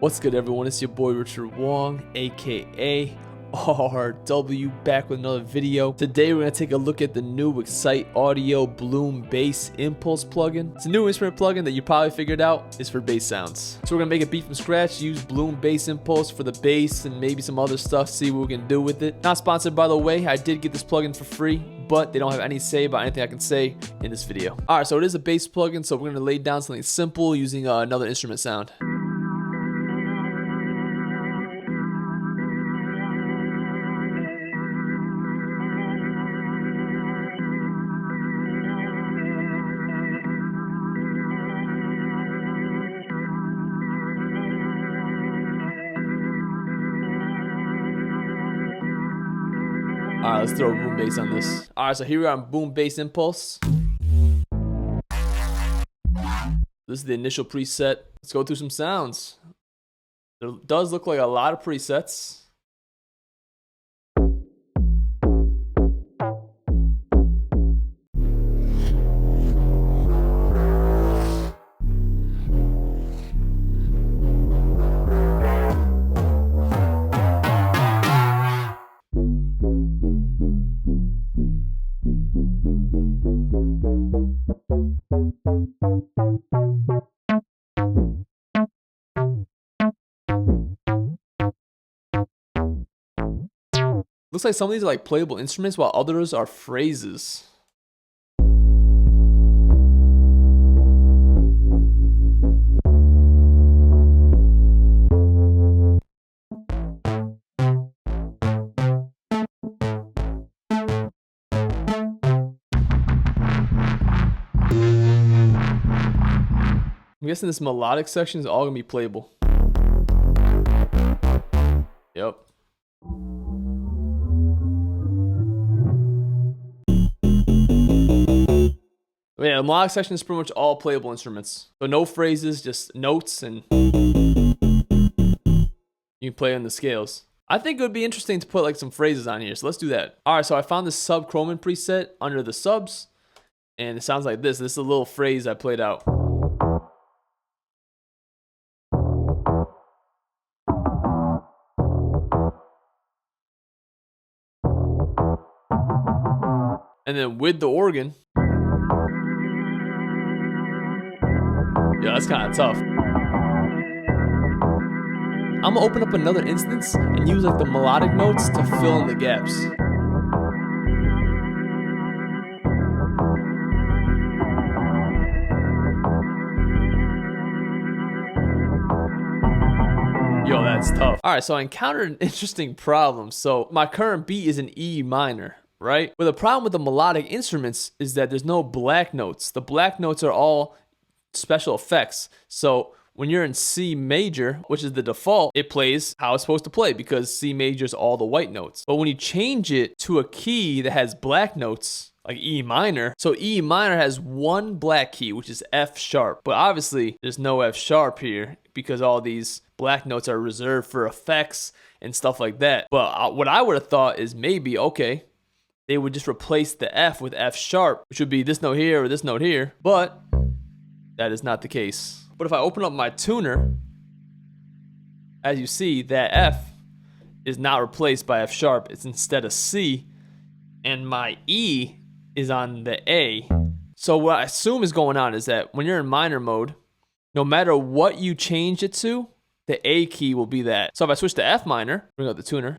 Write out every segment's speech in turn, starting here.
What's good, everyone? It's your boy Richard Wong, aka AreDoubleYou, back with another video. Today we're going to take a look at the new Excite Audio Bloom Bass Impulse plugin. It's a new instrument plugin that you probably figured out is for bass sounds. So we're going to make a beat from scratch, use Bloom Bass Impulse for the bass and maybe some other stuff, see what we can do with it. Not sponsored, by the way. I did get this plugin for free, but they don't have any say about anything I can say in this video. Alright, so it is a bass plugin, so we're going to lay down something simple using another instrument sound. Alright, let's throw a boom bass on this. Alright, so here we are on Boom Bass Impulse. This is the initial preset. Let's go through some sounds. There does look like a lot of presets. Looks like some of these are like playable instruments while others are phrases. I'm guessing this melodic section is all gonna be playable. Yep. Yeah, the melodic section is pretty much all playable instruments. So no phrases, just notes, and you can play on the scales. I think it would be interesting to put like some phrases on here, so let's do that. Alright, so I found this sub Chroman preset under the subs, and it sounds like this. This is a little phrase I played out. And then with the organ, yeah, that's kind of tough. I'm gonna open up another instance and use like the melodic notes to fill in the gaps. Yo, that's tough. All right, so I encountered an interesting problem. So my current beat is in E minor, right? But the problem with the melodic instruments is that there's no black notes. The black notes are all special effects. So when you're in C major, which is the default, it plays how it's supposed to play because C major is all the white notes. But when you change it to a key that has black notes, like E minor, so E minor has one black key, which is F sharp. But obviously there's no F sharp here because all these black notes are reserved for effects and stuff like that. But what I would have thought is maybe, okay, they would just replace the F with F sharp, which would be this note here or this note here. But that is not the case. But if I open up my tuner, as you see, that F is not replaced by F sharp. It's instead a C, and my E is on the A. So what I assume is going on is that when you're in minor mode, no matter what you change it to, the A key will be that. So if I switch to F minor, bring up the tuner.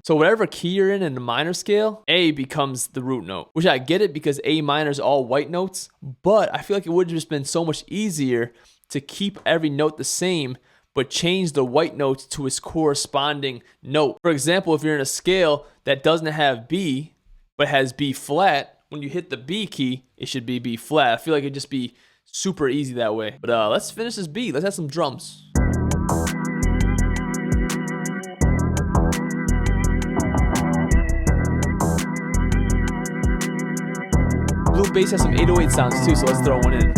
So whatever key you're in the minor scale, A becomes the root note, which I get it because A minor is all white notes, but I feel like it would have just been so much easier to keep every note the same, but change the white notes to its corresponding note. For example, if you're in a scale that doesn't have B, but has B flat, when you hit the B key, it should be B flat. I feel like it'd just be super easy that way. But let's finish this beat. Let's have some drums. Blue bass has some 808 sounds too, so let's throw one in.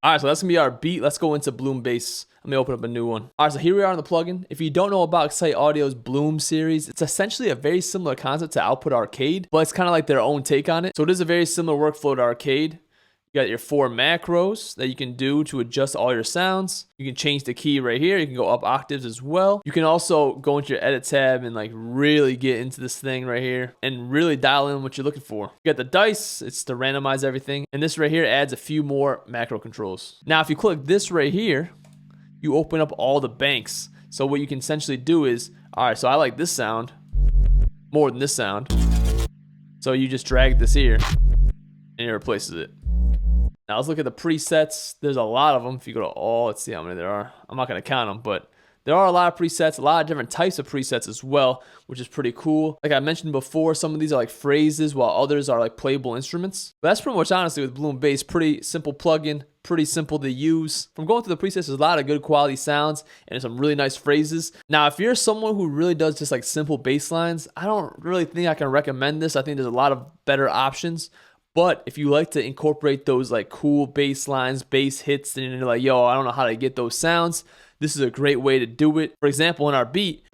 All right, so that's gonna be our beat. Let's go into Bloom Bass. Let me open up a new one. All right, so here we are on the plugin. If you don't know about Excite Audio's Bloom series, it's essentially a very similar concept to Output Arcade, but it's kind of like their own take on it. So it is a very similar workflow to Arcade. You got your 4 macros that you can do to adjust all your sounds. You can change the key right here. You can go up octaves as well. You can also go into your edit tab and like really get into this thing right here and really dial in what you're looking for. You got the dice, it's to randomize everything. And this right here adds a few more macro controls. Now, if you click this right here, you open up all the banks. So what you can essentially do is, all right, so I like this sound more than this sound. So you just drag this here and it replaces it. Now let's look at the presets. There's a lot of them. If you go to all, let's see how many there are. I'm not going to count them, but there are a lot of presets, a lot of different types of presets as well, which is pretty cool. Like I mentioned before, some of these are like phrases while others are like playable instruments. But that's pretty much honestly with Bloom Bass. Pretty simple plugin, pretty simple to use. From going through the presets, there's a lot of good quality sounds and some really nice phrases. Now, if you're someone who really does just like simple bass lines, I don't really think I can recommend this. I think there's a lot of better options. But if you like to incorporate those like cool bass lines, bass hits, and you're like, yo, I don't know how to get those sounds, this is a great way to do it. For example, in our beat,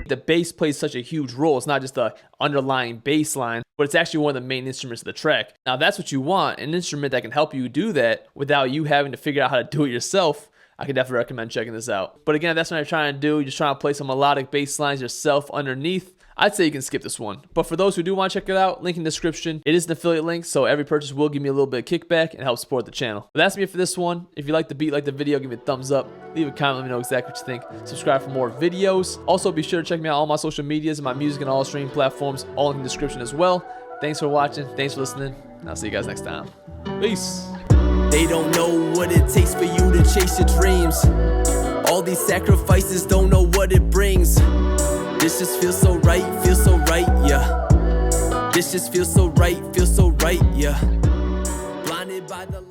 the bass plays such a huge role. It's not just the underlying bass line, but it's actually one of the main instruments of the track. Now, that's what you want, an instrument that can help you do that without you having to figure out how to do it yourself. I can definitely recommend checking this out. But again, if that's what you're trying to do, you're just trying to play some melodic bass lines yourself underneath, I'd say you can skip this one. But for those who do want to check it out, link in the description. It is an affiliate link, so every purchase will give me a little bit of kickback and help support the channel. But that's me for this one. If you like the beat, like the video, give me a thumbs up. Leave a comment, let me know exactly what you think. Subscribe for more videos. Also, be sure to check me out on all my social medias and my music and all streaming platforms, all in the description as well. Thanks for watching. Thanks for listening. And I'll see you guys next time. Peace. They don't know what it takes for you to chase your dreams. All these sacrifices, don't know what it brings. This just feels so right, yeah. This just feels so right, yeah. Blinded by the light.